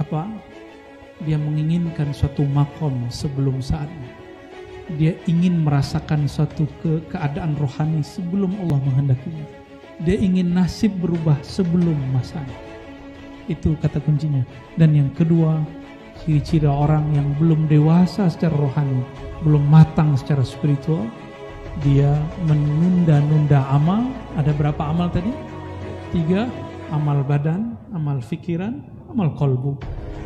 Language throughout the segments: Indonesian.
apa? Dia menginginkan suatu makom sebelum saatnya. Dia ingin merasakan suatu keadaan rohani sebelum Allah menghendakinya. Dia ingin nasib berubah sebelum masanya. Itu kata kuncinya. Dan yang kedua, ciri-ciri orang yang belum dewasa secara rohani, belum matang secara spiritual, dia menunda-nunda amal. Ada berapa amal tadi? 3, amal badan, amal fikiran, amal qalbu.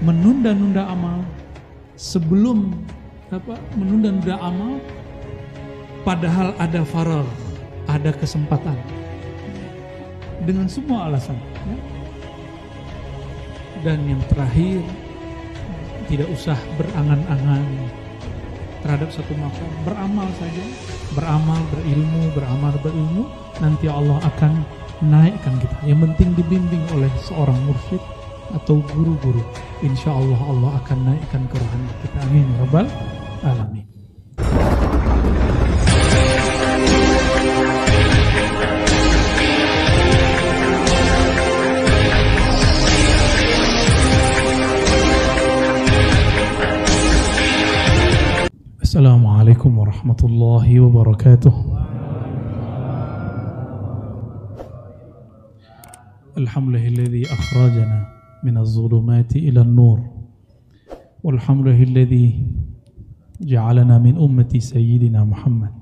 Menunda-nunda amal sebelum menunda-nunda amal padahal ada faragh, ada kesempatan, dengan semua alasan, ya. Dan yang terakhir, tidak usah berangan-angan terhadap satu makom, beramal saja, beramal, berilmu, nanti Allah akan naikkan kita. Yang penting dibimbing oleh seorang mursyid atau guru-guru, insya Allah Allah akan naikkan kerohanian kita. Amin ya rabbal alamin. Assalamualaikum warahmatullahi wabarakatuh. Alhamdulillahilladzi akhrajana minaz zulumati ilan nur. Walhamdulillahilladzi ja'alana min ummati sayyidina Muhammad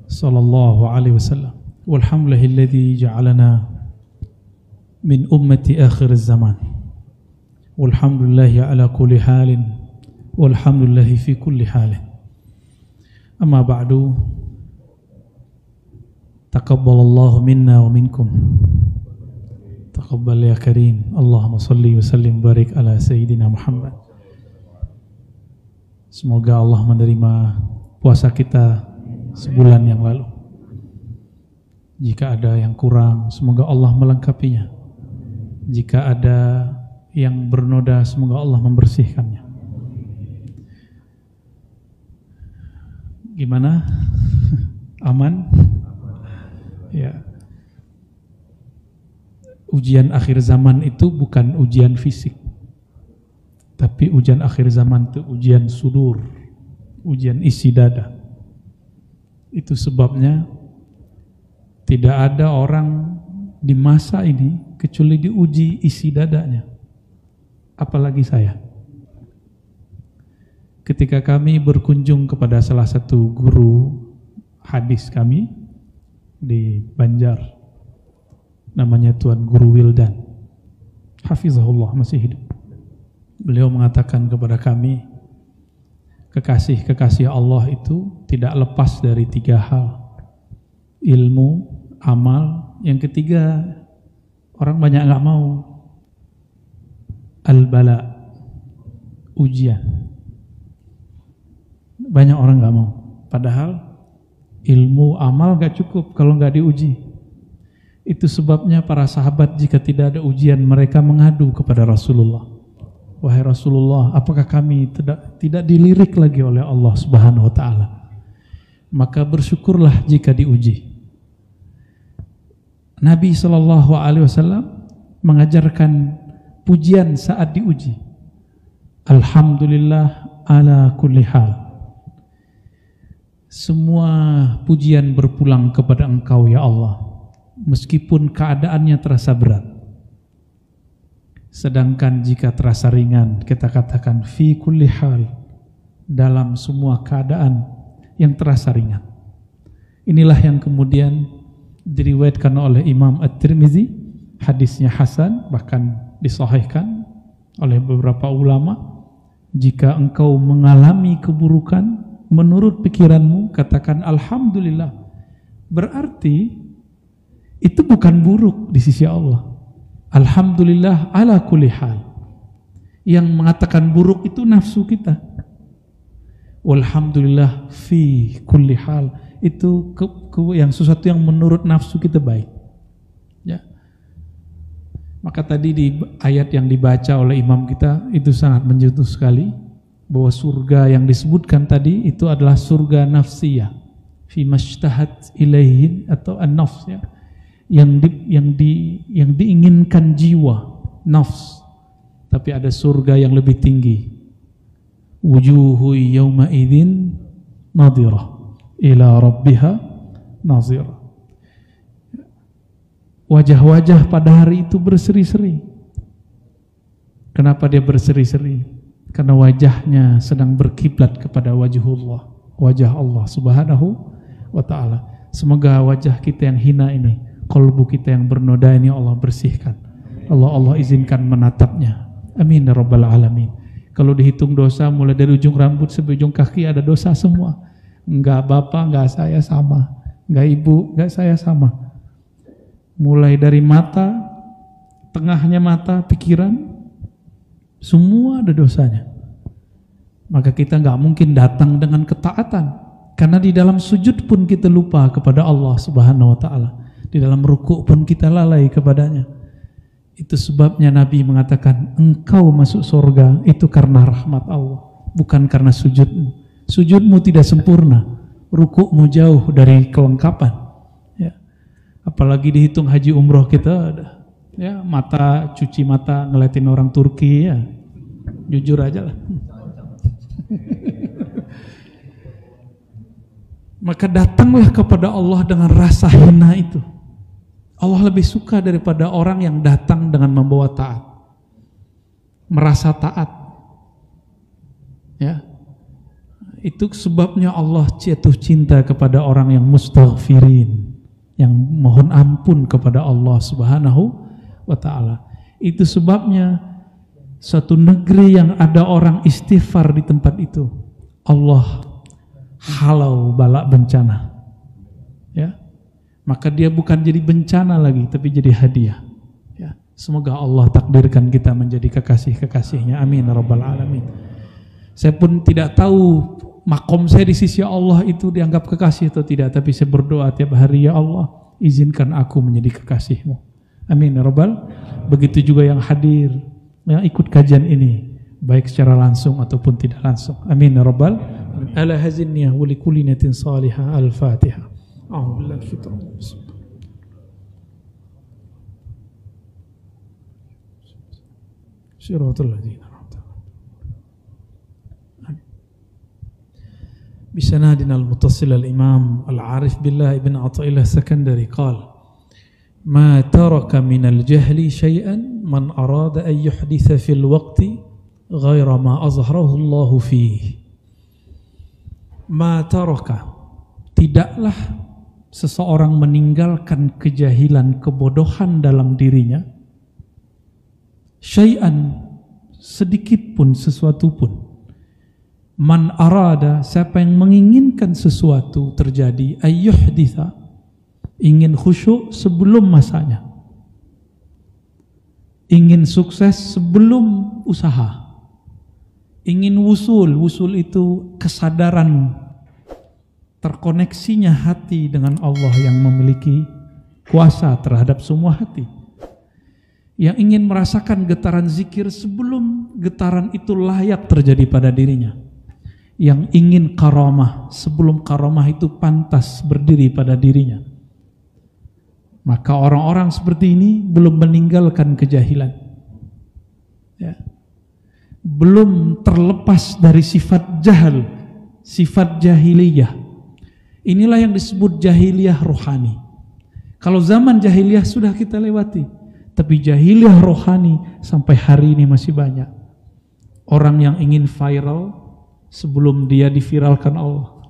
sallallahu alaihi wasallam. Walhamdulillahilladzi ja'alana min ummati akhiriz zaman. Walhamdulillahi ala kulli halin. Walhamdulillahi fi kulli halin. Amma ba'du. Taqabbalallahu minna wa minkum. Taqabbal ya karim. Allahumma salli wa sallim barik ala sayyidina Muhammad. Semoga Allah menerima puasa kita sebulan yang lalu. Jika ada yang kurang, semoga Allah melengkapinya. Jika ada yang bernoda, semoga Allah membersihkannya. Gimana? Aman? Ya. Ujian akhir zaman itu bukan ujian fisik, tapi ujian akhir zaman itu ujian sudur, ujian isi dada. Itu sebabnya tidak ada orang di masa ini kecuali diuji isi dadanya, apalagi saya. Ketika kami berkunjung kepada salah satu guru hadis kami di Banjar, namanya Tuan Guru Wildan, hafizahullah, masih hidup. Beliau mengatakan kepada kami, kekasih-kekasih Allah itu tidak lepas dari 3 hal: ilmu, amal, yang ketiga orang banyak nggak mau, al-bala, ujian. Banyak orang nggak mau. Padahal ilmu, amal nggak cukup kalau nggak diuji. Itu sebabnya para sahabat jika tidak ada ujian mereka mengadu kepada Rasulullah. Wahai Rasulullah, apakah kami tidak dilirik lagi oleh Allah Subhanahu Wa Taala? Maka bersyukurlah jika diuji. Nabi Shallallahu Alaihi Wasallam mengajarkan pujian saat diuji. Alhamdulillah ala kulli hal. Semua pujian berpulang kepada Engkau ya Allah, meskipun keadaannya terasa berat. Sedangkan jika terasa ringan, kita katakan fi kulli hal, dalam semua keadaan yang terasa ringan. Inilah yang kemudian diriwayatkan oleh Imam At-Tirmizi, hadisnya hasan, bahkan disahihkan oleh beberapa ulama. Jika engkau mengalami keburukan, menurut pikiranmu katakan alhamdulillah, berarti itu bukan buruk di sisi Allah. Alhamdulillah ala kulli hal. Yang mengatakan buruk itu nafsu kita. Walhamdulillah fi kulli hal, itu yang sesuatu yang menurut nafsu kita baik. Ya. Maka tadi di ayat yang dibaca oleh imam kita itu sangat menyentuh sekali, bahwa surga yang disebutkan tadi itu adalah surga nafsiyah, fi mashtahat ilaihin, atau an-nafs, ya, yang diinginkan jiwa, nafs. tapi ada surga yang lebih tinggi. Wujuhu yawma idzin nadhirah ila rabbiha nazirah. Wajah-wajah pada hari itu berseri-seri. Kenapa dia berseri-seri? Karena wajahnya sedang berkiblat kepada wajhullah, wajah Allah Subhanahu wa ta'ala. Semoga wajah kita yang hina ini, qalbu kita yang bernoda ini Allah bersihkan. Allah izinkan menatapnya. Amin ya rabbal alamin. Kalau dihitung dosa mulai dari ujung rambut sampai ujung kaki ada dosa semua. Enggak bapak, enggak saya sama. Enggak ibu, enggak saya sama. Mulai dari mata, tengahnya mata, pikiran, semua ada dosanya. Maka kita enggak mungkin datang dengan ketaatan. Karena di dalam sujud pun kita lupa kepada Allah Subhanahu wa ta'ala. Di dalam rukuk pun kita lalai kepadanya. Itu sebabnya Nabi mengatakan, engkau masuk surga itu karena rahmat Allah, bukan karena sujudmu. Sujudmu tidak sempurna, rukukmu jauh dari kelengkapan. Ya. Apalagi dihitung haji umroh kita, ya, mata cuci mata ngeliatin orang Turki, ya, jujur aja lah. Maka datanglah kepada Allah dengan rasa hina itu. Allah lebih suka daripada orang yang datang dengan membawa taat, merasa taat. Ya, itu sebabnya Allah jatuh cinta kepada orang yang mustaghfirin, yang mohon ampun kepada Allah Subhanahu wa ta'ala. Itu sebabnya suatu negeri yang ada orang istighfar di tempat itu, Allah halau bala bencana. Ya. Maka dia bukan jadi bencana lagi, tapi jadi hadiah. Ya. Semoga Allah takdirkan kita menjadi kekasih-kekasihnya. Amin ya rabbal alamin. Saya pun tidak tahu makom saya di sisi Allah itu dianggap kekasih atau tidak, tapi saya berdoa tiap hari, ya Allah, izinkan aku menjadi kekasihmu. Amin ya rabbal. Begitu juga yang hadir, yang ikut kajian ini, baik secara langsung ataupun tidak langsung. Amin ya rabbal. Ala hazinniyah wa likulli niyatin salihah. Al-Fatihah. أعوذ بالله الفطر صراط الذين أنعمت عليهم. بسنادنا المتصل الإمام العارف بالله ابن عطاء الله السكندري قال: ما ترك من الجهل شيئا من أراد أن يحدث في الوقت غير ما أظهره الله فيه. ما ترك, tidaklah seseorang meninggalkan kejahilan, kebodohan dalam dirinya, syai'an, sedikit pun, sesuatu pun. Man arada, siapa yang menginginkan sesuatu terjadi, ayyuhditha, ingin khusyuk sebelum masanya, ingin sukses sebelum usaha, ingin wusul itu kesadaran, terkoneksinya hati dengan Allah yang memiliki kuasa terhadap semua hati, yang ingin merasakan getaran zikir sebelum getaran itu layak terjadi pada dirinya, yang ingin karamah sebelum karamah itu pantas berdiri pada dirinya. Maka orang-orang seperti ini belum meninggalkan kejahilan, ya, belum terlepas dari sifat jahil, sifat jahiliyah. Inilah yang disebut jahiliyah rohani. Kalau zaman jahiliyah sudah kita lewati, tapi jahiliyah rohani sampai hari ini masih banyak. Orang yang ingin viral sebelum dia diviralkan Allah,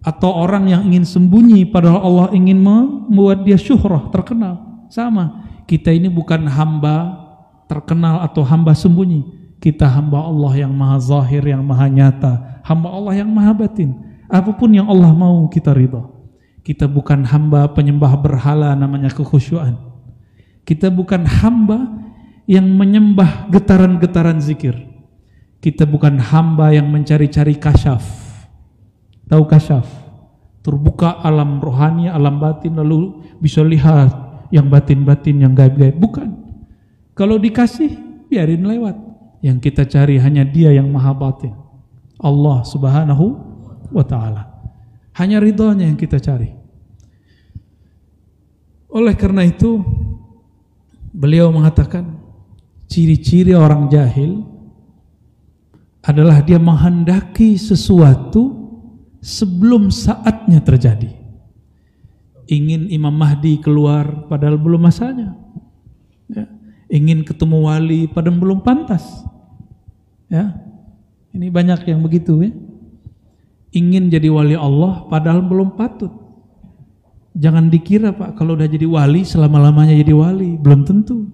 atau orang yang ingin sembunyi padahal Allah ingin membuat dia syuhrah, terkenal. Sama, kita ini bukan hamba terkenal atau hamba sembunyi. Kita hamba Allah yang maha zahir, yang maha nyata, hamba Allah yang maha batin. Apapun yang Allah mau kita ridha. Kita bukan hamba penyembah berhala namanya kekhusyuan. Kita bukan hamba yang menyembah getaran-getaran zikir. Kita bukan hamba yang mencari-cari kasyaf. Tahu kasyaf? Terbuka alam rohani, alam batin, lalu bisa lihat yang batin-batin, yang gaib-gaib. Bukan. Kalau dikasih, biarin lewat. Yang kita cari hanya Dia yang maha batin, Allah Subhanahu wa ta'ala. Hanya ridhonya yang kita cari. Oleh karena itu beliau mengatakan, ciri-ciri orang jahil adalah dia menghendaki sesuatu sebelum saatnya terjadi. Ingin Imam Mahdi keluar padahal belum masanya. Ya. Ingin ketemu wali padahal belum pantas. Ya. Ini banyak yang begitu ya. Ingin jadi wali Allah padahal belum patut. Jangan dikira Pak kalau udah jadi wali selama-lamanya jadi wali, belum tentu.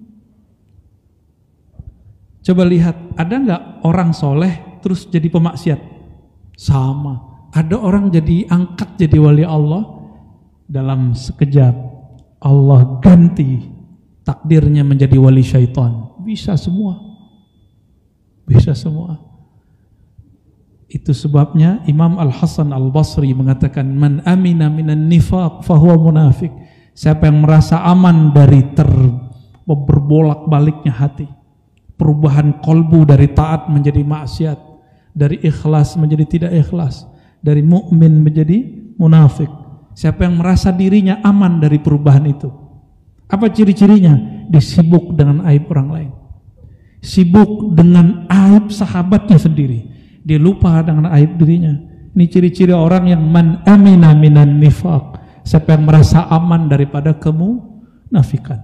Coba lihat, ada nggak orang soleh terus jadi pemaksiat? Sama. Ada orang jadi angkat jadi wali Allah, dalam sekejap Allah ganti takdirnya menjadi wali syaitan. Bisa semua. Bisa semua. Itu sebabnya Imam Al-Hasan Al-Basri mengatakan, man amina minan nifaq fahuwa munafik. Siapa yang merasa aman dari berbolak-baliknya hati, perubahan kolbu dari taat menjadi maksiat, dari ikhlas menjadi tidak ikhlas, dari mukmin menjadi munafik. Siapa yang merasa dirinya aman dari perubahan itu, apa ciri-cirinya? Disibuk dengan aib orang lain, sibuk dengan aib sahabatnya sendiri, dia lupa dengan aib dirinya. Ini ciri-ciri orang yang man amina minan nifaq. Siapa yang merasa aman daripada kemunafikan.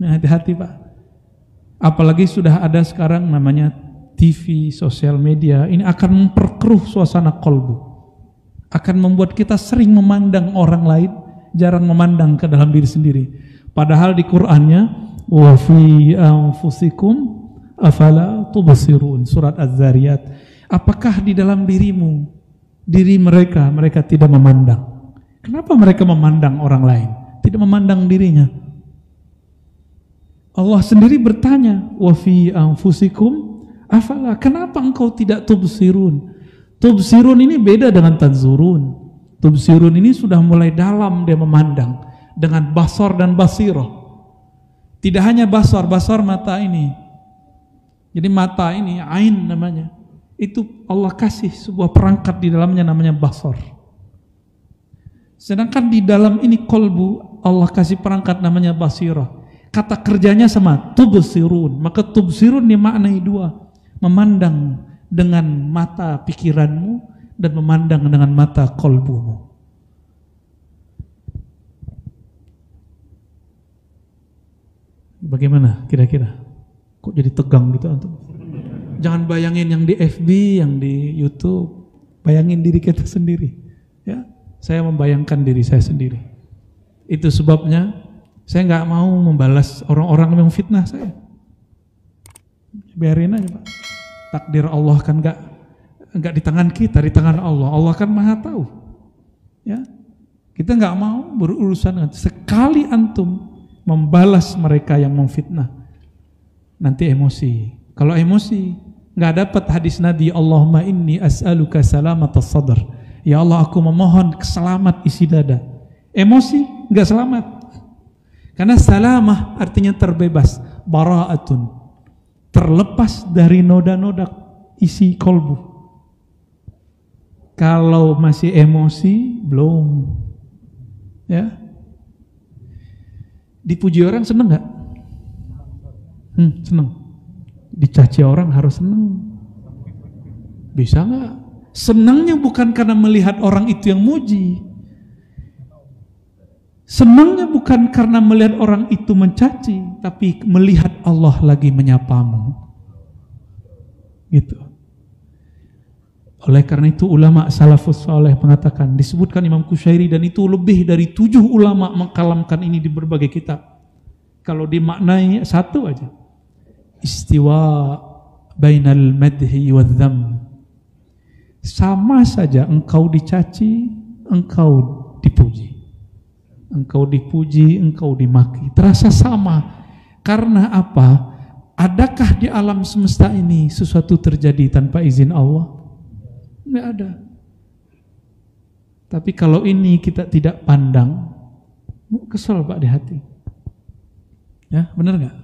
Nah, hati-hati Pak. Apalagi sudah ada sekarang namanya TV, sosial media. Ini akan memperkeruh suasana kolbu. Akan membuat kita sering memandang orang lain, jarang memandang ke dalam diri sendiri. Padahal di Qur'annya, wa fi anfusikum afala tubsirun, surat Az-Zariyat. Apakah di dalam dirimu, diri mereka tidak memandang? Kenapa mereka memandang orang lain, tidak memandang dirinya? Allah sendiri bertanya, wa fi anfusikum afala, kenapa engkau tidak tubsirun? Tubsirun ini beda dengan tanzurun. Tubsirun ini sudah mulai dalam dia memandang dengan basar dan basirah. Tidak hanya basar mata ini. Jadi mata ini ain namanya. Itu Allah kasih sebuah perangkat di dalamnya namanya basar. Sedangkan di dalam ini kolbu Allah kasih perangkat namanya basirah. Kata kerjanya sama, tubsirun. Maka tubsirun dimaknai dua, memandang dengan mata pikiranmu dan memandang dengan mata kolbumu. Bagaimana kira-kira? Kok jadi tegang gitu antum? Jangan bayangin yang di FB, yang di YouTube. Bayangin diri kita sendiri. Ya, saya membayangkan diri saya sendiri. Itu sebabnya saya nggak mau membalas orang-orang yang fitnah saya. Biarin aja Pak. Takdir Allah kan nggak di tangan kita, di tangan Allah. Allah kan maha tahu. Ya, kita nggak mau berurusan. Sekali antum membalas mereka yang memfitnah, nanti emosi. Kalau emosi, nggak dapat hadis Nabi, Allahumma inni as'aluka salamatas sadr. Ya Allah, aku memohon selamat isi dada. Emosi nggak selamat. Karena salamah artinya terbebas, bara'atun, terlepas dari noda-noda isi kolbu. Kalau masih emosi, belum. Ya. Dipuji orang seneng nggak? Seneng. Dicaci orang harus seneng. Bisa nggak? Senangnya bukan karena melihat orang itu yang muji. Senangnya bukan karena melihat orang itu mencaci, tapi melihat Allah lagi menyapamu. Gitu. Oleh karena itu ulama salafus saleh mengatakan, disebutkan Imam Qushairi, dan itu lebih dari 7 ulama mengkalamkan ini di berbagai kitab. Kalau dimaknai satu aja, istiwa bainal madhi wa dham. Sama saja engkau dicaci, engkau dipuji. Engkau dipuji, engkau dimaki. Terasa sama. Karena apa? Adakah di alam semesta ini sesuatu terjadi tanpa izin Allah? Nggak ada. Tapi kalau ini kita tidak pandang, kesel Pak di hati. Ya, benar nggak?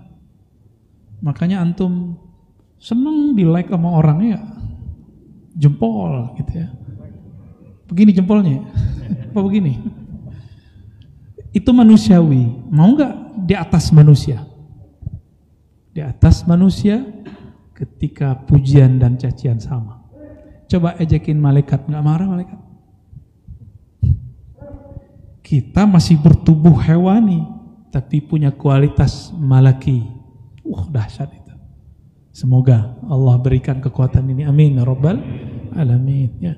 Makanya antum seneng di like sama orangnya, jempol gitu ya. Begini jempolnya, apa begini? Itu manusiawi. Mau nggak di atas manusia? Di di atas manusia ketika pujian dan cacian sama. Coba ejekin malaikat, nggak marah malaikat? Kita masih bertubuh hewani, tapi punya kualitas malaki. Dahsyat itu. Semoga Allah berikan kekuatan ini. Amin ya rabbal alamin. Ya.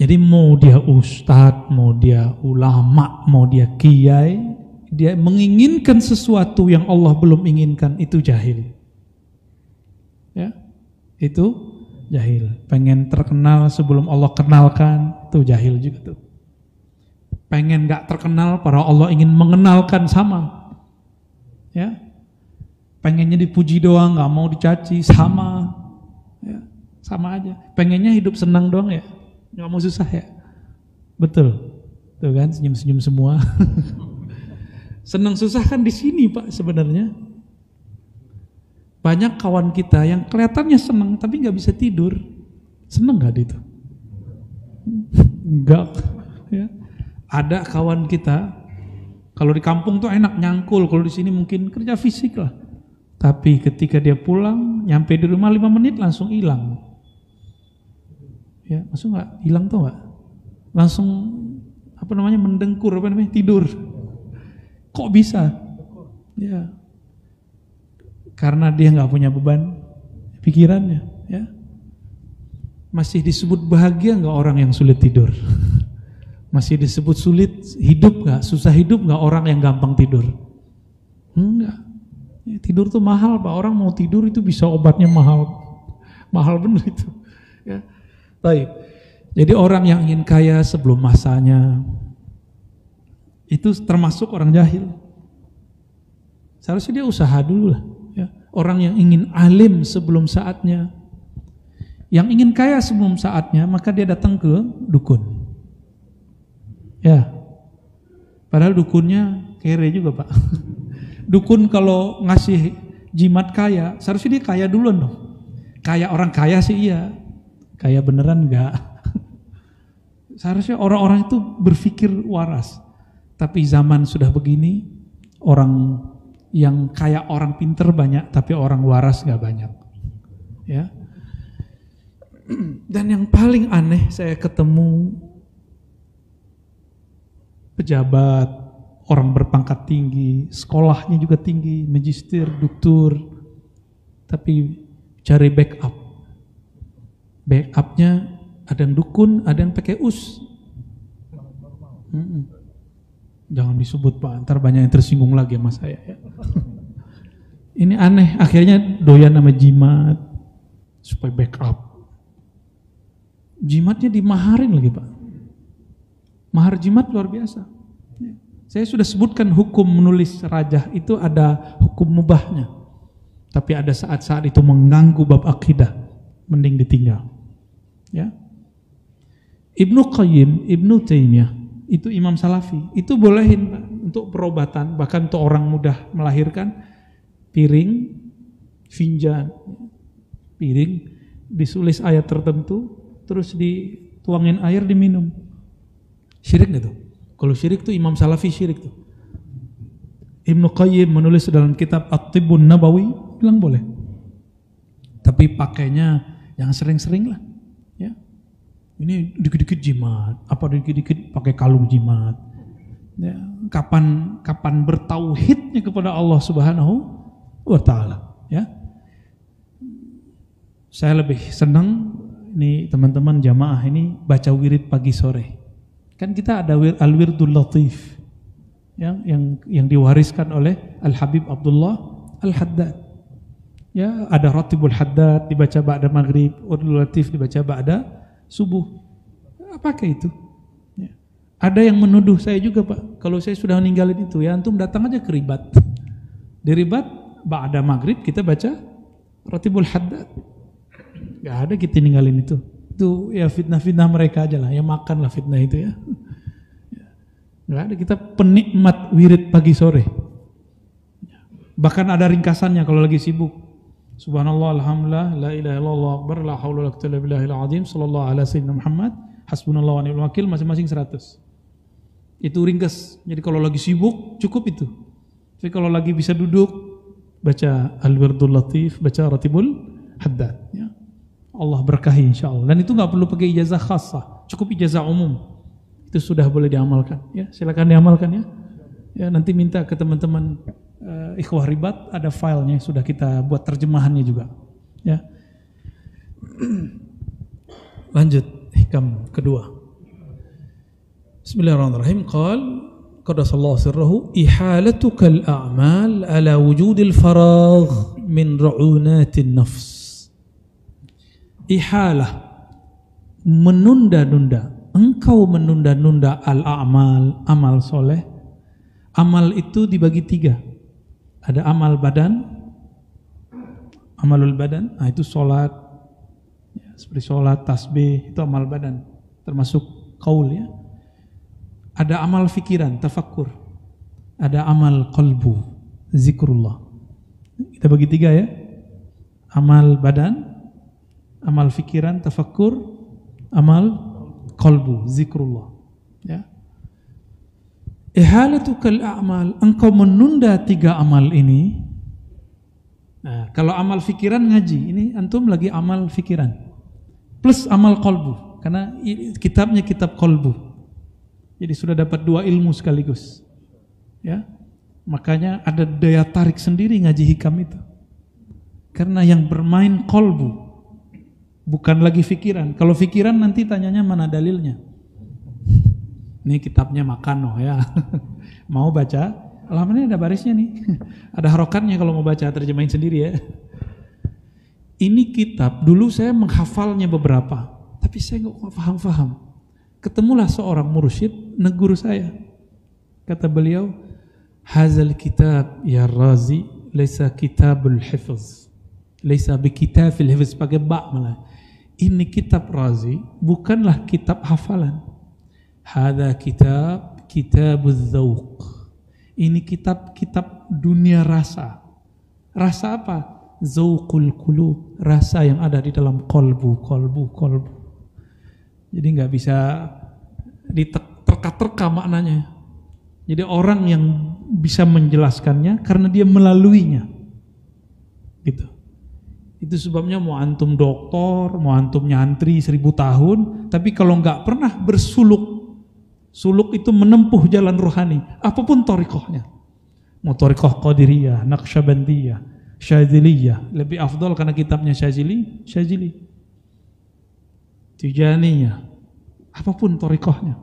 Jadi mau dia ustadz, mau dia ulama, mau dia kiai, dia menginginkan sesuatu yang Allah belum inginkan, itu jahil. Ya, itu jahil. Pengen terkenal sebelum Allah kenalkan, itu jahil juga tuh. Pengen gak terkenal, para Allah ingin mengenalkan, sama. Ya, pengennya dipuji doang, gak mau dicaci, sama. Ya, sama aja. Pengennya hidup senang doang ya, gak mau susah ya. Betul, tuh kan senyum-senyum semua. Senang susah kan di sini Pak sebenarnya. Banyak kawan kita yang kelihatannya senang tapi nggak bisa tidur. Senang nggak itu? Enggak. Ya. Ada kawan kita kalau di kampung tuh enak nyangkul, kalau di sini mungkin kerja fisik lah. Tapi ketika dia pulang, nyampe di rumah 5 menit langsung hilang. Ya, langsung nggak hilang tuh nggak? Langsung mendengkur, tidur. Kok bisa? Ya, karena dia nggak punya beban pikirannya. Ya, masih disebut bahagia nggak orang yang sulit tidur? Masih disebut sulit hidup nggak? Susah hidup nggak orang yang gampang tidur? Enggak. Ya, tidur tuh mahal Pak. Orang mau tidur itu bisa obatnya mahal, mahal bener itu. Ya, baik. Jadi orang yang ingin kaya sebelum masanya, itu termasuk orang jahil. Seharusnya dia usaha dulu lah. Ya. Orang yang ingin alim sebelum saatnya, yang ingin kaya sebelum saatnya, maka dia datang ke dukun. Ya, padahal dukunnya kere juga Pak. Dukun kalau ngasih jimat kaya, seharusnya dia kaya duluan dong. Kaya orang kaya sih iya, kaya beneran enggak. Seharusnya orang-orang itu berpikir waras. Tapi zaman sudah begini, orang yang kaya orang pinter banyak, tapi orang waras nggak banyak. Ya. Dan yang paling aneh saya ketemu pejabat, orang berpangkat tinggi, sekolahnya juga tinggi, magister, doktor, tapi cari backup. Backupnya ada yang dukun, ada yang pakai us. Jangan disebut Pak, ntar banyak yang tersinggung lagi sama saya. Ya. Ini aneh, akhirnya doyan sama jimat supaya backup. Jimatnya dimaharin lagi Pak. Mahar jimat luar biasa. Ya. Saya sudah sebutkan hukum menulis rajah itu ada hukum mubahnya. Tapi ada saat-saat itu mengganggu bab akidah, mending ditinggal. Ya. Ibnu Qayyim, Ibnu Taimiyah, itu Imam Salafi, itu bolehin Pak, untuk perobatan, bahkan untuk orang mudah melahirkan, piring, finjan, piring, disulis ayat tertentu, terus dituangin air diminum. Syirik gak tuh? Kalau syirik tuh Imam Salafi syirik tuh. Ibnu Qayyim menulis dalam kitab At-Tibbun Nabawi, bilang boleh. Tapi pakainya jangan sering-sering lah. Ya. Ini dikit-dikit jimat, apa dikit-dikit pakai kalung jimat. Ya, kapan bertauhidnya kepada Allah Subhanahu wa taala, ya. Saya lebih senang nih teman-teman jamaah ini baca wirid pagi sore. Kan kita ada al-wirdul latif yang diwariskan oleh Al-Habib Abdullah Al-Haddad. Ya, ada Ratibul Haddad dibaca ba'da maghrib, wirdul latif dibaca ba'da subuh. Pakai itu. Ya. Ada yang menuduh saya juga Pak, kalau saya sudah meninggalin itu, ya antum datang aja ke ribat. Di ribat ba'da maghrib kita baca Ratibul Haddad. Gak ada kita ninggalin itu. Itu ya fitnah-fitnah mereka aja lah, yang makan lah fitnah itu ya. Gak ada, kita penikmat wirid pagi sore. Bahkan ada ringkasannya kalau lagi sibuk. Subhanallah, alhamdulillah, la ilaha illallah akbar, la haula wala quwwata illa billahil azim, sallallahu ala sayyidina Muhammad, hasbunallah wa ni'mal wakil, masing-masing 100. Itu ringkas. Jadi kalau lagi sibuk cukup itu. Tapi kalau lagi bisa duduk, baca Al-Wirdul Latif, baca Ratibul Haddad. Ya. Allah berkahi insya Allah. Dan itu nggak perlu pakai ijazah khasah, cukup ijazah umum. Itu sudah boleh diamalkan. Ya, silakan diamalkan ya. Ya, nanti minta ke teman-teman Ikhwah Ribat, ada filenya sudah kita buat terjemahannya juga. Ya. Lanjut hikam kedua. Bismillahirrahmanirrahim. Qadasallahu sirrahu ihalatukal a'mal ala wujudil faragh min ru'unatin nafs. Ihalah, menunda-nunda. Engkau menunda-nunda al-a'mal, amal soleh. Amal itu dibagi 3. Ada amal badan, amalul badan, nah itu sholat, ya, seperti sholat, tasbih, itu amal badan, termasuk qaul ya. Ada amal fikiran, tafakkur. Ada amal qalbu, zikrullah. Kita bagi 3 ya. Amal badan, amal fikiran, tafakkur, amal qalbu, zikrullah. Ya. Ihalatukal a'mal, engkau menunda 3 amal ini. Nah, kalau amal fikiran ngaji, ini antum lagi amal fikiran. Plus amal qalbu, karena kitabnya kitab qalbu. Jadi sudah dapat 2 ilmu sekaligus. Ya. Makanya ada daya tarik sendiri ngaji hikam itu. Karena yang bermain qalbu, bukan lagi fikiran. Kalau fikiran nanti tanyanya mana dalilnya. Ini kitabnya Makano ya. Mau baca, alamannya ada barisnya nih. Ada harokatnya kalau mau baca, terjemahin sendiri ya. Ini kitab, dulu saya menghafalnya beberapa, tapi saya nggak paham-paham. Ketemulah seorang mursyid, negur saya. Kata beliau, hazal kitab ya Razi, laisa kitabul hifz. Laisa bi kitabil hifz, pakai ba malah. Ini kitab Razi, bukanlah kitab hafalan. Hadza kitabuz dzauq. Ini kitab dunia rasa. Rasa apa? Dzauqul qulub, rasa yang ada di dalam kolbu. Jadi nggak bisa diterka-terka maknanya. Jadi orang yang bisa menjelaskannya karena dia melaluinya. Gitu. Itu sebabnya mau antum doktor, mau antum nyantri 1000 tahun, tapi kalau nggak pernah suluk itu menempuh jalan rohani, apapun thariqahnya. Mau thariqah Qadiriyah, Naqsyabandiyah, Syadziliyah, lebih afdal karena kitabnya Syadzili. Tijaniyah, apapun thariqahnya.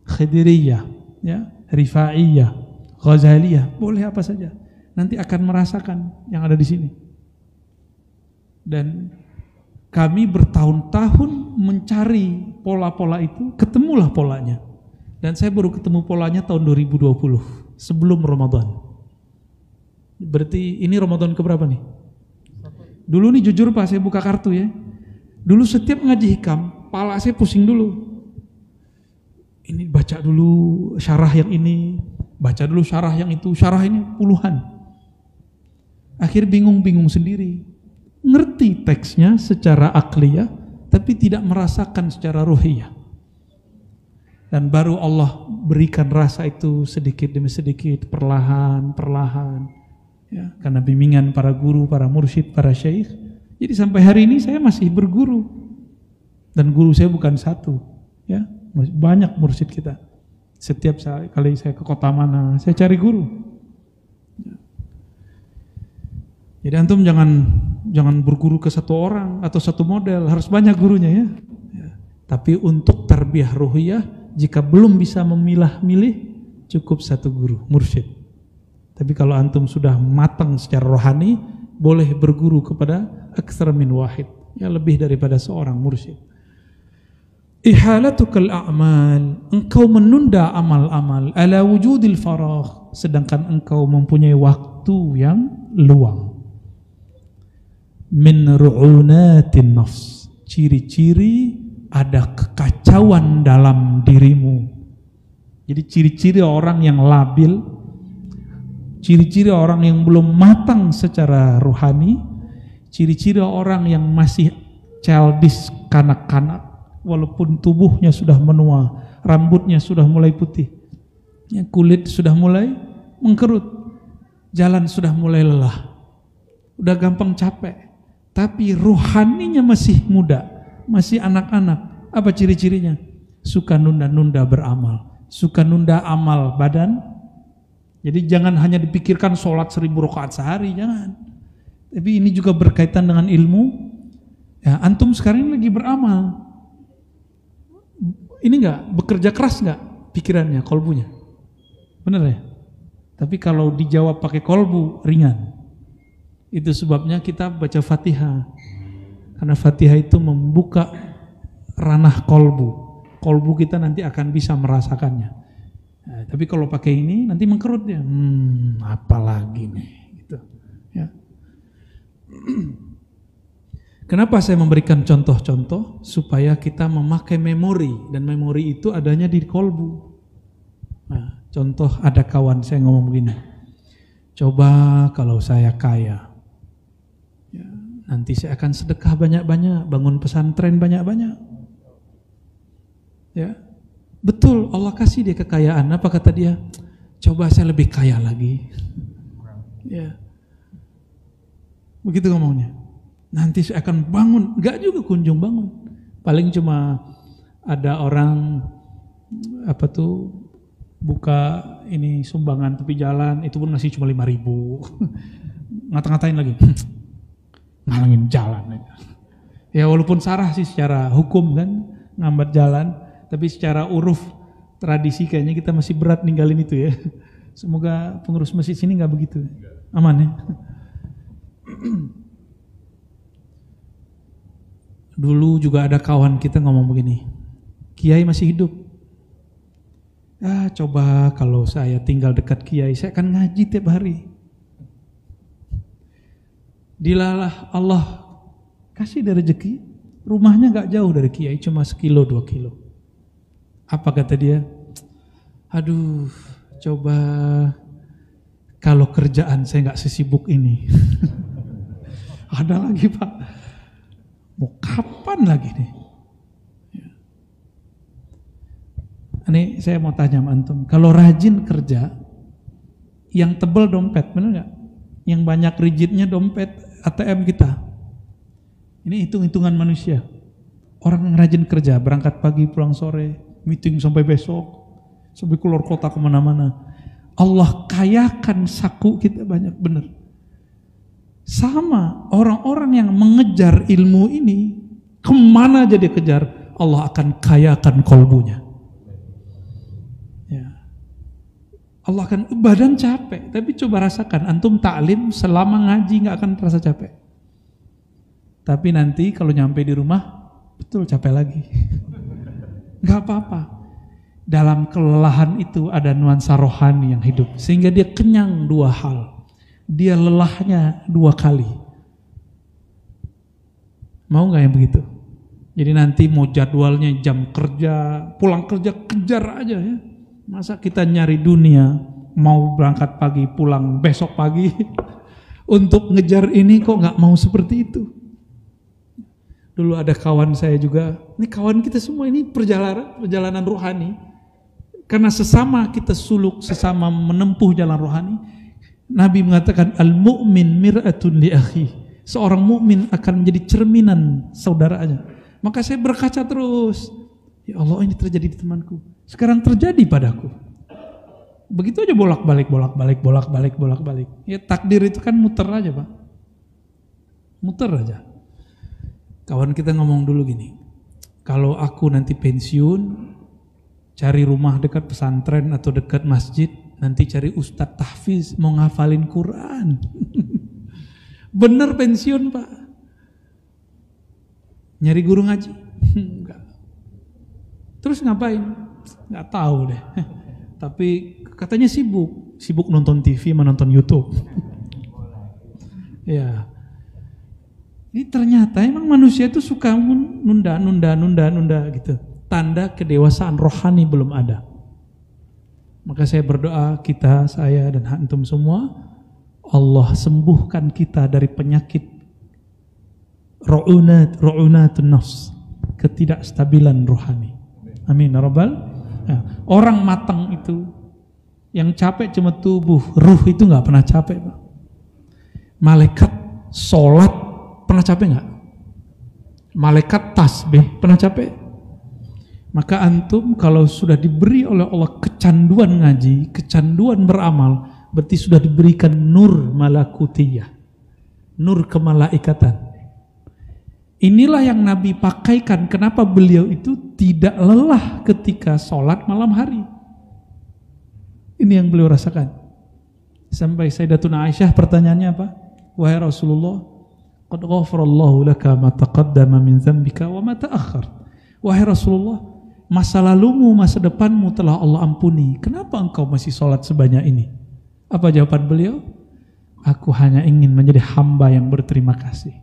Khidiriyah, ya, Rifaiyah, Ghazaliyah, boleh apa saja. Nanti akan merasakan yang ada di sini. Dan kami bertahun-tahun mencari pola-pola itu, ketemulah polanya. Dan saya baru ketemu polanya tahun 2020, sebelum Ramadan. Berarti ini Ramadan keberapa nih? Dulu nih jujur Pak, saya buka kartu ya. Dulu setiap ngaji hikam, kepala saya pusing dulu. Ini baca dulu syarah yang ini, baca dulu syarah yang itu, syarah ini puluhan. Akhir bingung-bingung sendiri. Ngerti teksnya secara akliyah, tapi tidak merasakan secara ruhiyah. Dan baru Allah berikan rasa itu sedikit demi sedikit, perlahan. Ya, karena bimbingan para guru, para mursyid, para syekh. Jadi sampai hari ini saya masih berguru. Dan guru saya bukan satu. Ya, banyak mursyid kita. Setiap kali saya ke kota mana, saya cari guru. Ya. Jadi antum jangan berguru ke satu orang atau satu model, harus banyak gurunya ya. Ya. Tapi untuk tarbiyah ruhiyah, jika belum bisa memilah-milih, cukup satu guru, mursyid. Tapi kalau antum sudah matang secara rohani, boleh berguru kepada aktsar min wahid, ya lebih daripada seorang mursyid. Ihalatukal a'mal, engkau menunda amal-amal ala wujudil faragh, sedangkan engkau mempunyai waktu yang luang. Min ru'unatin nafs, ciri-ciri ada kekacauan dalam dirimu. Jadi ciri-ciri orang yang labil, ciri-ciri orang yang belum matang secara rohani, ciri-ciri orang yang masih childish, kanak-kanak, walaupun tubuhnya sudah menua, rambutnya sudah mulai putih, ya, kulit sudah mulai mengkerut. jalan sudah mulai lelah, udah gampang capek, tapi rohaninya masih muda, masih anak-anak. Apa ciri-cirinya? Suka nunda-nunda beramal, suka nunda amal badan. Jadi jangan hanya dipikirkan sholat 1000 rakaat sehari, jangan. Tapi ini juga berkaitan dengan ilmu. Ya, antum sekarang ini lagi beramal. Ini enggak, bekerja keras enggak pikirannya, kolbunya? Benar ya? Tapi kalau dijawab pakai kolbu, ringan. Itu sebabnya kita baca Fatihah. Karena Fatihah itu membuka ranah kolbu. Kolbu kita nanti akan bisa merasakannya. Nah, tapi kalau pakai ini nanti mengkerut dia. Apalagi nih gitu. Ya. Kenapa saya memberikan contoh-contoh? Supaya kita memakai memori, dan memori itu adanya di kolbu. Nah, contoh, ada kawan saya ngomong begini, coba kalau saya kaya, ya, nanti saya akan sedekah banyak-banyak, bangun pesantren banyak-banyak. Ya, betul, Allah kasih dia kekayaan. Apa kata dia? Coba saya lebih kaya lagi. Ya, begitu ngomongnya. Nanti saya akan bangun, enggak juga kunjung bangun. Paling cuma ada orang buka ini sumbangan tepi jalan, itu pun masih cuma 5.000. Ngata-ngatain lagi, ngalangin jalan. Ya walaupun sarah sih secara hukum kan, ngambat jalan, tapi secara uruf tradisi kayaknya kita masih berat ninggalin itu ya. Semoga pengurus masjid sini nggak begitu, aman ya. Dulu juga ada kawan kita ngomong begini, Kiai masih hidup. Coba kalau saya tinggal dekat Kiai, saya akan ngaji tiap hari. Dilalah Allah kasih dari rezeki, rumahnya gak jauh dari Kiai, cuma 1-2 kilo. Apa kata dia? Aduh, coba kalau kerjaan saya gak sesibuk ini. Ada lagi Pak. Mau kapan lagi nih? Ini saya mau tanya sama antum, kalau rajin kerja, yang tebal dompet, benar nggak? Yang banyak rigidnya dompet ATM kita. Ini hitung-hitungan manusia. Orang yang rajin kerja, berangkat pagi, pulang sore, meeting sampai besok, sampai keluar kota kemana-mana. Allah kayakan saku kita banyak, benar. Sama orang-orang yang mengejar ilmu ini, kemana aja dia kejar, Allah akan kayakan kolbunya. Ya. Allah akan, badan capek, tapi coba rasakan, antum taklim selama ngaji nggak akan terasa capek. Tapi nanti kalau nyampe di rumah, betul capek lagi. Nggak apa-apa. Dalam kelelahan itu ada nuansa rohani yang hidup, sehingga dia kenyang 2 hal. Dia lelahnya 2 kali. Mau gak yang begitu? Jadi nanti mau jadwalnya jam kerja, pulang kerja kejar aja ya. Masa kita nyari dunia, mau berangkat pagi, pulang besok pagi. Untuk ngejar ini kok gak mau seperti itu. Dulu ada kawan saya juga, ini kawan kita semua ini perjalanan rohani. Karena sesama kita suluk, sesama menempuh jalan rohani, Nabi mengatakan al-mu'min mir'atun li akhi. Seorang mukmin akan menjadi cerminan saudaranya. Maka saya berkaca terus. Ya Allah, ini terjadi di temanku. Sekarang terjadi padaku. Begitu aja bolak-balik. Ya takdir itu kan muter aja, Pak. Muter aja. Kawan kita ngomong dulu gini. Kalau aku nanti pensiun, cari rumah dekat pesantren atau dekat masjid, nanti cari ustadz tahfiz mau ngafalin Quran. Bener pensiun Pak. Nyari guru ngaji? Enggak. Terus ngapain? Enggak tahu deh. Tapi katanya sibuk nonton TV, menonton YouTube. Ya. Ini ternyata emang manusia itu suka nunda gitu. Tanda kedewasaan rohani belum ada. Maka saya berdoa saya dan antum semua, Allah sembuhkan kita dari penyakit ru'unatun nafs, ketidakstabilan rohani. Amin ya rabbal. Ya. Orang matang itu Yang capek cuma tubuh, ruh itu nggak pernah capek, Pak. Malaikat sholat pernah capek nggak? Malaikat tasbih pernah capek? Maka antum kalau sudah diberi oleh Allah kecanduan ngaji, kecanduan beramal, berarti sudah diberikan nur malakutiyah, nur kemalaikatan. Inilah yang Nabi pakaikan. Kenapa beliau itu tidak lelah ketika sholat malam hari? Ini yang beliau rasakan. Sampai Sayyidatuna Aisyah pertanyaannya apa? Wahai Rasulullah, qad ghafarallahu laka ma taqaddama min dzambika wa ma ta'akhkhar. Wahai Rasulullah, masa lalumu, masa depanmu telah Allah ampuni. Kenapa engkau masih sholat sebanyak ini? Apa jawaban beliau? Aku hanya ingin menjadi hamba yang berterima kasih.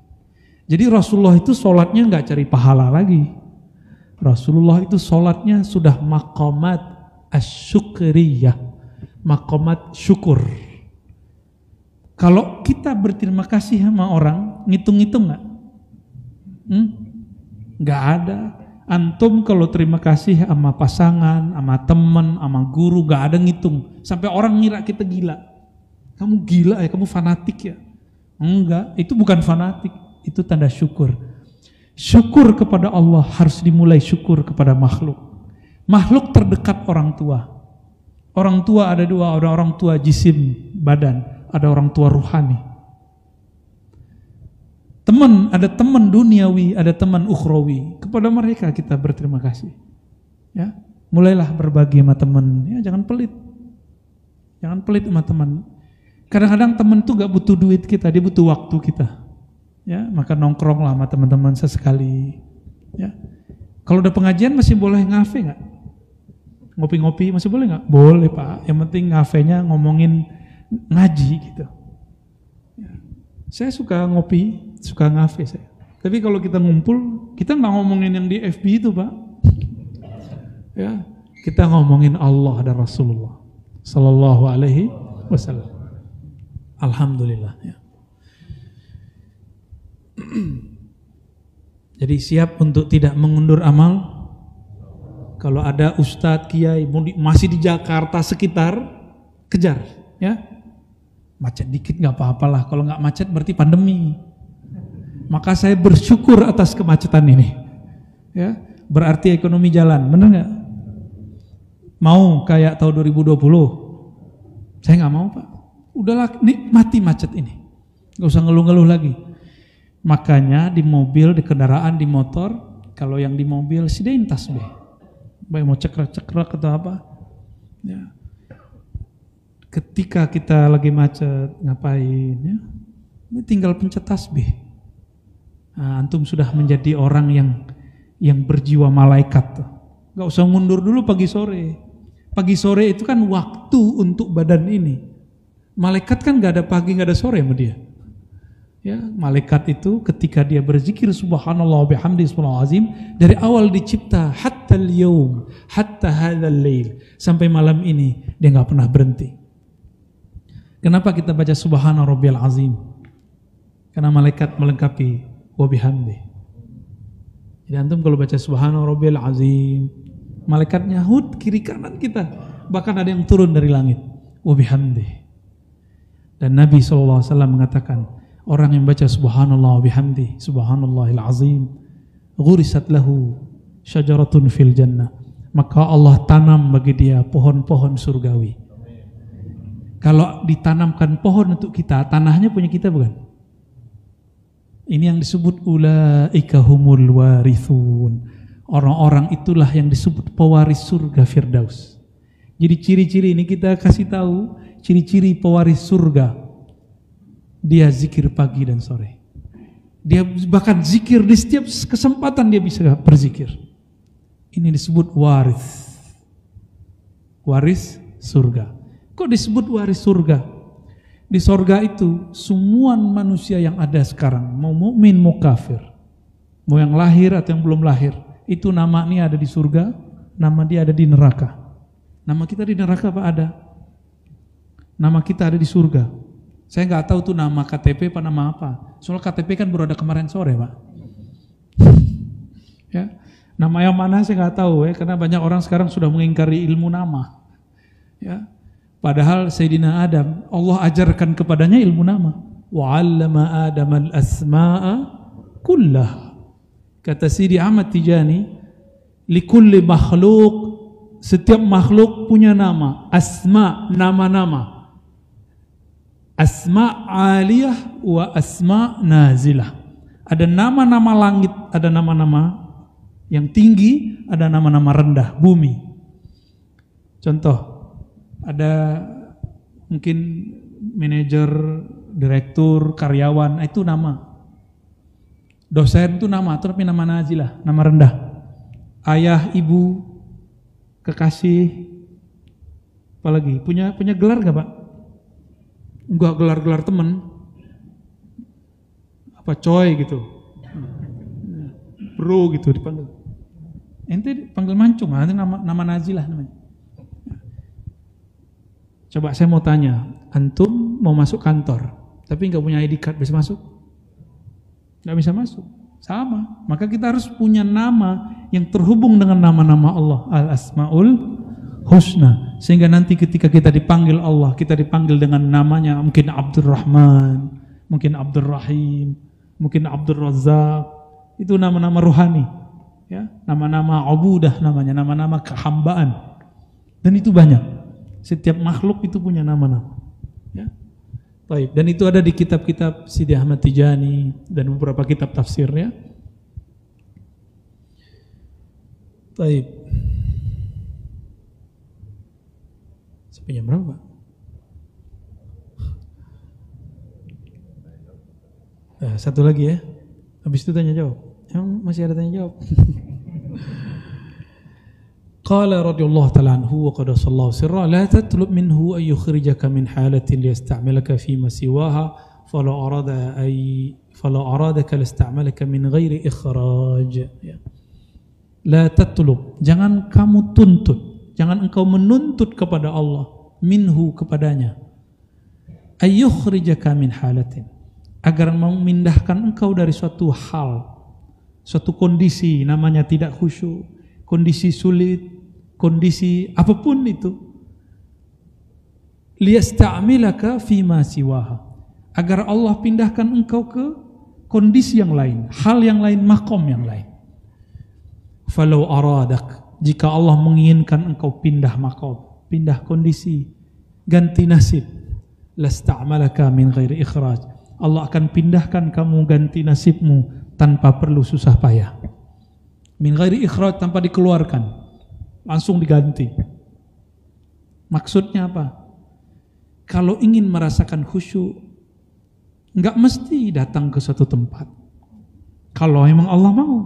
Jadi Rasulullah itu sholatnya nggak cari pahala lagi. Rasulullah itu sholatnya sudah maqamat asyukriyah, maqamat syukur. Kalau kita berterima kasih sama orang, ngitung-ngitung nggak? Nggak ada. Antum kalau terima kasih sama pasangan, sama teman, sama guru, nggak ada ngitung. Sampai orang ngira kita gila. Kamu gila ya, kamu fanatik ya? Enggak, itu bukan fanatik. Itu tanda syukur. Syukur kepada Allah harus dimulai syukur kepada makhluk. Makhluk terdekat orang tua. Orang tua ada dua, ada orang tua jisim, badan, ada orang tua ruhani. Teman, ada teman duniawi, ada teman ukhrawi. Kepada mereka kita berterima kasih. Ya, mulailah berbagi sama teman. Ya, jangan pelit. Jangan pelit sama teman. Kadang-kadang teman tuh gak butuh duit kita, dia butuh waktu kita. Ya, maka nongkrong lah sama teman-teman sesekali. Ya, kalau udah pengajian masih boleh ngafe nggak? Ngopi-ngopi masih boleh nggak? Boleh Pak. Yang penting ngafenya ngomongin ngaji gitu. Ya. Saya suka ngopi, suka ngafe saya. Tapi kalau kita ngumpul, kita nggak ngomongin yang di FB itu Pak. Ya, kita ngomongin Allah dan Rasulullah Sallallahu Alaihi Wasallam. Alhamdulillah. Ya. Jadi siap untuk tidak mengundur amal. Kalau ada ustadz, kiai masih di Jakarta sekitar, kejar, ya. Macet dikit nggak apa-apalah. Kalau nggak macet berarti pandemi. Maka saya bersyukur atas kemacetan ini, ya. Berarti ekonomi jalan, benar nggak? Mau kayak tahun 2020? Saya nggak mau Pak. Udahlah nikmati macet ini, nggak usah ngeluh-ngeluh lagi. Makanya di mobil, di kendaraan, di motor, kalau yang di mobil sediain tasbih. Baik mau cekrek-cekrek atau apa. Ya. Ketika kita lagi macet, ngapain? Ya? Ini tinggal pencet tasbih. Nah, antum sudah menjadi orang yang berjiwa malaikat. Gak usah mundur dulu pagi sore. Pagi sore itu kan waktu untuk badan ini. Malaikat kan gak ada pagi, gak ada sore sama dia. Ya, malaikat itu ketika dia berzikir subhanallah bihamdi subhanallah azim, dari awal dicipta hatta al-yawm, hatta hadzal lail, sampai malam ini dia nggak pernah berhenti. Kenapa kita baca subhana rabbiyal azim? Karena malaikat melengkapi wa bihamdi. Jadi antum kalau baca subhana rabbiyal azim, malaikat nyahut kiri kanan kita, bahkan ada yang turun dari langit wa bihamdi. Dan Nabi SAW mengatakan, orang yang baca subhanallah bihamdi, subhanallahil azim, ghurisat lahu syajaratun fil jannah, maka Allah tanam bagi dia pohon-pohon surgawi. Kalau ditanamkan pohon untuk kita, tanahnya punya kita bukan? Ini yang disebut ulaika humul warithun. Orang-orang itulah yang disebut pewaris surga Firdaus. Jadi ciri-ciri ini kita kasih tahu, ciri-ciri pewaris surga. Dia zikir pagi dan sore. Dia bahkan zikir di setiap kesempatan dia bisa berzikir. Ini disebut waris. Waris surga. Kok disebut waris surga? Di surga itu semua manusia yang ada sekarang, mau mukmin mau kafir, mau yang lahir atau yang belum lahir, itu namanya ada di surga, nama dia ada di neraka. Nama kita di neraka Pak ada. Nama kita ada di surga. Saya nggak tahu tuh nama KTP apa nama apa. Soal KTP kan baru ada kemarin sore Pak. Ya, nama yang mana saya nggak tahu ya, karena banyak orang sekarang sudah mengingkari ilmu nama. Ya, Padahal Sayyidina Adam, Allah ajarkan kepadanya ilmu nama. Wa 'allama Adam al-asma'a kullah. Kata Sidi Ahmad Tijani, likulli makhluk, setiap makhluk punya nama, asma, nama-nama. Asma aliyah wa asma nazilah. Ada nama-nama langit, ada nama-nama yang tinggi, ada nama-nama rendah, bumi. Contoh, ada mungkin manajer, direktur, karyawan, itu nama. Dosen itu nama, tapi nama nazilah, nama rendah. Ayah, ibu, kekasih, apalagi punya gelar gak Pak? Enggak, gelar-gelar temen, apa coy gitu, bro gitu dipanggil. Ente panggil mancung, itu nama nazilah namanya. Coba saya mau tanya, antum mau masuk kantor, tapi nggak punya ID card, bisa masuk? Nggak bisa masuk. Sama, maka kita harus punya nama yang terhubung dengan nama-nama Allah, Al-Asma'ul Husna, sehingga nanti ketika kita dipanggil Allah, kita dipanggil dengan namanya, mungkin Abdurrahman, mungkin Abdurrahim, mungkin Abdul Razak. Itu nama-nama rohani, ya, nama-nama ubudah namanya, nama-nama kehambaan. Dan itu banyak. Setiap makhluk itu punya nama-nama, ya. Baik, dan itu ada di kitab-kitab Sidi Ahmad Tijani dan beberapa kitab tafsir, ya. Baik. Sampai jam berapa? Nah, satu lagi ya. Habis itu tanya jawab. Emang masih ada tanya jawab? Qala radhiyallahu ta'ala anhu wa qad sallallahu sirra la tatlub minhu an yukhrijaka min halatin liyasta'milaka fi ma siwaha fala aradaka lista'malaka min ghairi ikhraj. La tatlub, jangan kamu tuntut, jangan engkau menuntut kepada Allah, minhu, kepadanya, ay yukhrijaka min halatin, agar memindahkan engkau dari suatu hal, suatu kondisi, namanya tidak khusyuk, kondisi sulit, kondisi apapun itu, liyasta'milaka fima siwaha, agar Allah pindahkan engkau ke kondisi yang lain, hal yang lain, makom yang lain. Falau aradak, jika Allah menginginkan engkau pindah makom, pindah kondisi, ganti nasib, lasta'malaka min ghairi ikhraj, Allah akan pindahkan kamu ganti nasibmu tanpa perlu susah payah. Min ghairi ikhraj, tanpa dikeluarkan, langsung diganti. Maksudnya apa? Kalau ingin merasakan khusyuk, enggak mesti datang ke suatu tempat. Kalau memang Allah mau,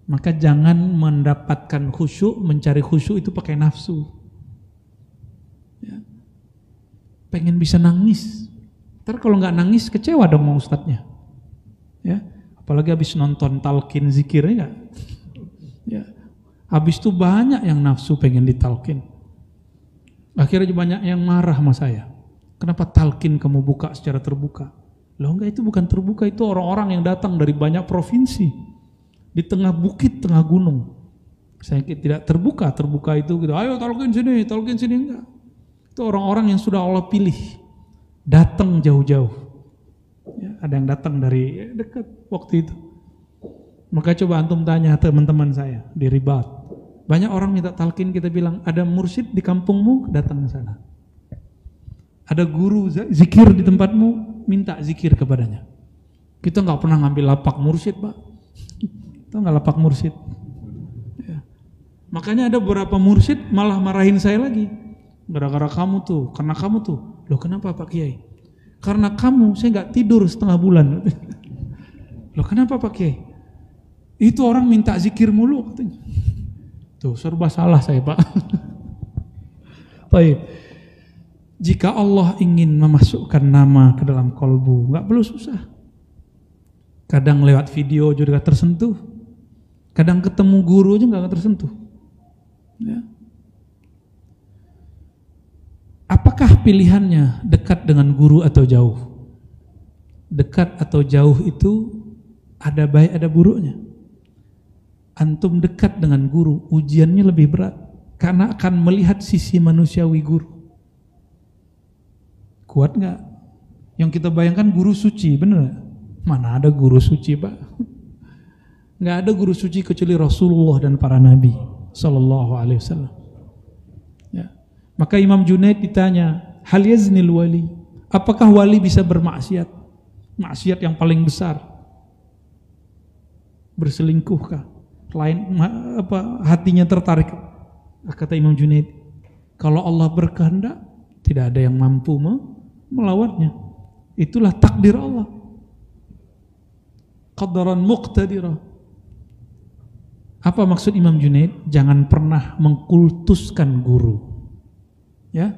maka jangan mendapatkan khusyuk, mencari khusyuk itu pakai nafsu, ya. Pengen bisa nangis, ntar kalau nggak nangis kecewa dong sama ustadznya, ya. Apalagi habis nonton talqin zikirnya, ya. Habis itu banyak yang nafsu pengen ditalqin. Akhirnya banyak yang marah sama saya. Kenapa talqin kamu buka secara terbuka? Loh enggak, itu bukan terbuka, itu orang-orang yang datang dari banyak provinsi, di tengah bukit, tengah gunung. Saya tidak terbuka itu gitu, ayo talqin sini, enggak. Itu orang-orang yang sudah Allah pilih, datang jauh-jauh, ya, ada yang datang dari dekat waktu itu. Maka coba antum tanya teman-teman saya di Ribat, banyak orang minta talqin, kita bilang ada mursyid di kampungmu, datang ke sana. Ada guru zikir di tempatmu, minta zikir kepadanya. Kita nggak pernah ngambil lapak mursyid, Pak. Itu nggak lapak mursyid, ya. Makanya ada beberapa mursyid malah marahin saya lagi, gara-gara kamu tuh, karena kamu tuh. Loh kenapa Pak Kiai? Karena kamu saya nggak tidur setengah bulan. Loh kenapa Pak Kiai? Itu orang minta zikir mulu katanya. Tuh serba salah saya Pak. Baik. Jika Allah ingin memasukkan nama ke dalam kolbu, nggak perlu susah. Kadang lewat video juga tersentuh. Kadang ketemu guru aja nggak tersentuh, ya. Apakah pilihannya dekat dengan guru atau jauh? Dekat atau jauh itu ada baik ada buruknya. Antum dekat dengan guru, ujiannya lebih berat karena akan melihat sisi manusiawi guru. Kuat nggak? Yang kita bayangkan guru suci, bener nggak? Mana ada guru suci, Pak? Nggak ada guru suci kecuali Rasulullah dan para nabi sallallahu alaihi wasallam. Ya. Maka Imam Junaid ditanya, hal yaznil wali? Apakah wali bisa bermaksiat? Maksiat yang paling besar. Berselingkuhkah? Hatinya tertarik. Kata Imam Junaid, kalau Allah berkehendak, tidak ada yang mampu melawannya. Itulah takdir Allah. Qadaran muqtadirah. Apa maksud Imam Junaid? Jangan pernah mengkultuskan guru. Ya,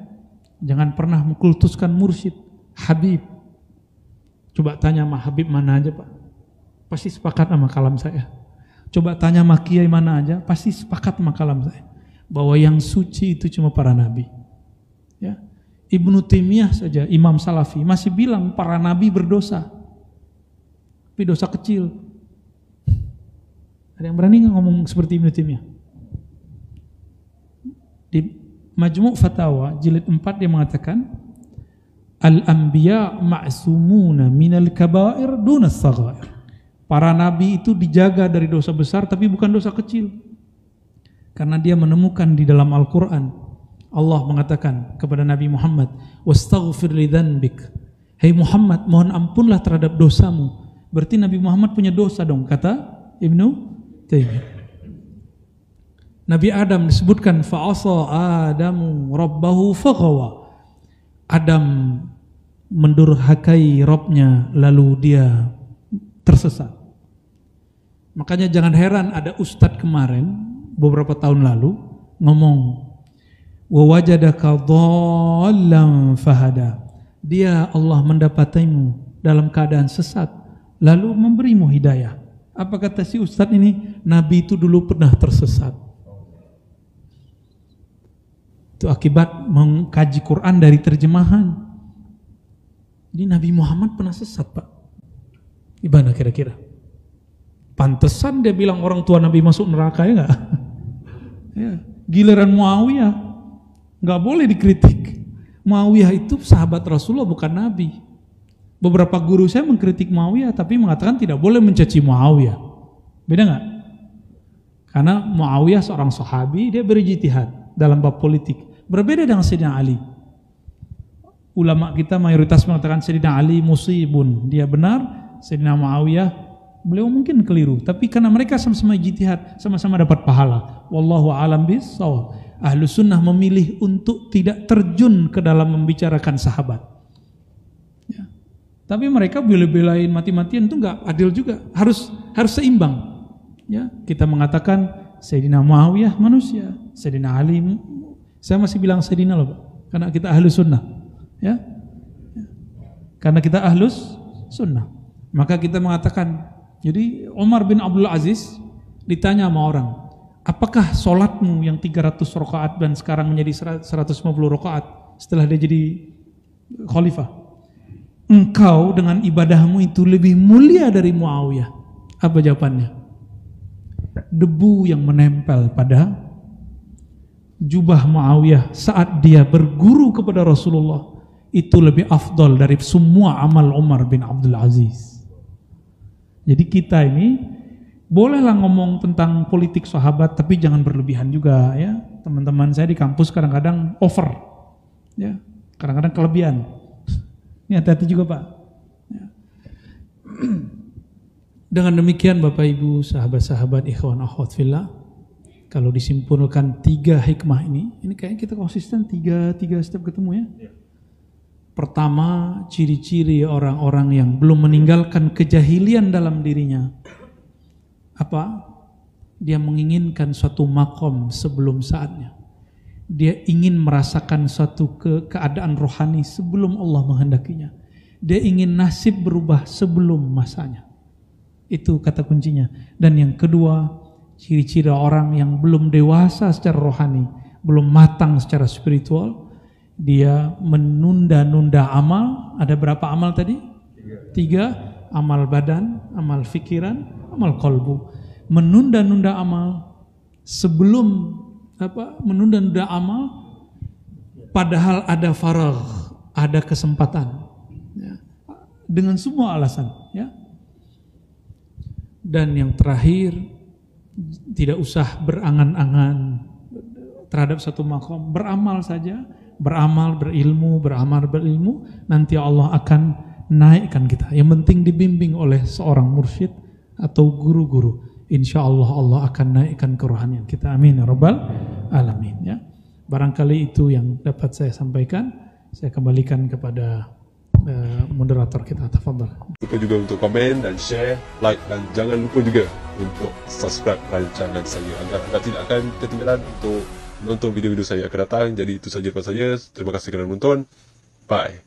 jangan pernah mengkultuskan mursyid, Habib. Coba tanya sama Habib mana aja, Pak, pasti sepakat sama kalam saya. Coba tanya sama kiai mana aja, pasti sepakat sama kalam saya, bahwa yang suci itu cuma para nabi. Ya, Ibnu Taimiyah saja, Imam Salafi, masih bilang para nabi berdosa, tapi dosa kecil. Ada yang berani nggak ngomong seperti Ibnu Taimiyah? Di Majmu' Fatawa jilid 4 dia mengatakan, Al-anbiya ma'sumuna minal kabair dunas saghair. Para nabi itu dijaga dari dosa besar tapi bukan dosa kecil. Karena dia menemukan di dalam Al-Qur'an Allah mengatakan kepada Nabi Muhammad, "Wastaghfir li dzanbik." Hai Muhammad, mohon ampunlah terhadap dosamu. Berarti Nabi Muhammad punya dosa dong, kata Ibnu Taimiyah. Nabi Adam disebutkan fa'asa Adamu rabbahu faghawa. Adam mendurhakai Rabbnya lalu dia tersesat. Makanya jangan heran ada ustadz kemarin beberapa tahun lalu ngomong wa wajadaka dhallan fahada. Dia Allah mendapatimu dalam keadaan sesat lalu memberimu hidayah. Apa kata si ustadz ini? Nabi itu dulu pernah tersesat. Itu akibat mengkaji Quran dari terjemahan. Jadi Nabi Muhammad pernah sesat, Pak. Gimana kira-kira? Pantesan dia bilang orang tua Nabi masuk neraka, ya enggak? Ya. Giliran Muawiyah enggak boleh dikritik. Muawiyah itu sahabat Rasulullah, bukan Nabi. Beberapa guru saya mengkritik Muawiyah tapi mengatakan tidak boleh mencaci Muawiyah. Beda enggak? Karena Muawiyah seorang sahabi, dia berijtihad dalam bab politik. Berbeda dengan Sayyidina Ali. Ulama kita mayoritas mengatakan Sayyidina Ali musibun, dia benar. Sayyidina Muawiyah beliau mungkin keliru, tapi karena mereka sama-sama ijtihad, sama-sama dapat pahala. Wallahu a'lam bishawab. Ahlus sunnah memilih untuk tidak terjun ke dalam membicarakan sahabat. Ya. Tapi mereka bela-belain mati-matian itu enggak adil juga. Harus seimbang. Ya, kita mengatakan Sayyidina Muawiyah manusia, Sayyidina Ali, saya masih bilang Sayyidina loh, Pak, karena kita ahlus sunnah. Ya. Karena kita ahlus sunnah. Maka kita mengatakan, jadi Umar bin Abdul Aziz ditanya sama orang, apakah sholatmu yang 300 rakaat dan sekarang menjadi 150 rakaat setelah dia jadi khalifah, engkau dengan ibadahmu itu lebih mulia dari Muawiyah? Apa jawabannya? Debu yang menempel pada jubah Muawiyah saat dia berguru kepada Rasulullah itu lebih afdal dari semua amal Umar bin Abdul Aziz. Jadi kita ini bolehlah ngomong tentang politik sahabat, tapi jangan berlebihan juga, ya. Teman-teman saya di kampus kadang-kadang over, ya, kadang-kadang kelebihan. Ini hati-hati juga, Pak. Ya. Dengan demikian Bapak Ibu, sahabat-sahabat, ikhwan akhwat fillah, kalau disimpulkan 3 hikmah ini kayaknya kita konsisten tiga step ketemu, ya. Pertama, ciri-ciri orang-orang yang belum meninggalkan kejahilian dalam dirinya. Apa? Dia menginginkan suatu makom sebelum saatnya. Dia ingin merasakan suatu keadaan rohani sebelum Allah menghendakinya. Dia ingin nasib berubah sebelum masanya. Itu kata kuncinya. Dan yang kedua, ciri-ciri orang yang belum dewasa secara rohani, belum matang secara spiritual, dia menunda-nunda amal. Ada berapa amal tadi? 3. Amal badan, amal fikiran, amal qalbu. Menunda-nunda amal sebelum menunda-nunda amal padahal ada faragh, ada kesempatan, ya, dengan semua alasan, ya. Dan yang terakhir, tidak usah berangan-angan terhadap satu makom, beramal saja, beramal, berilmu, nanti Allah akan naikkan kita. Yang penting dibimbing oleh seorang mursyid atau guru-guru. Insya Allah Allah akan naikkan kerohanian kita. Amin ya rabbal alamin. Ya. Barangkali itu yang dapat saya sampaikan. Saya kembalikan kepada moderator kita. Tafadhal. Lupa juga untuk komen dan share, like, dan jangan lupa juga untuk subscribe rancangan saya agar anda tidak akan ketinggalan untuk menonton video-video saya akan datang. Jadi itu saja daripada saya. Terima kasih kerana menonton. Bye.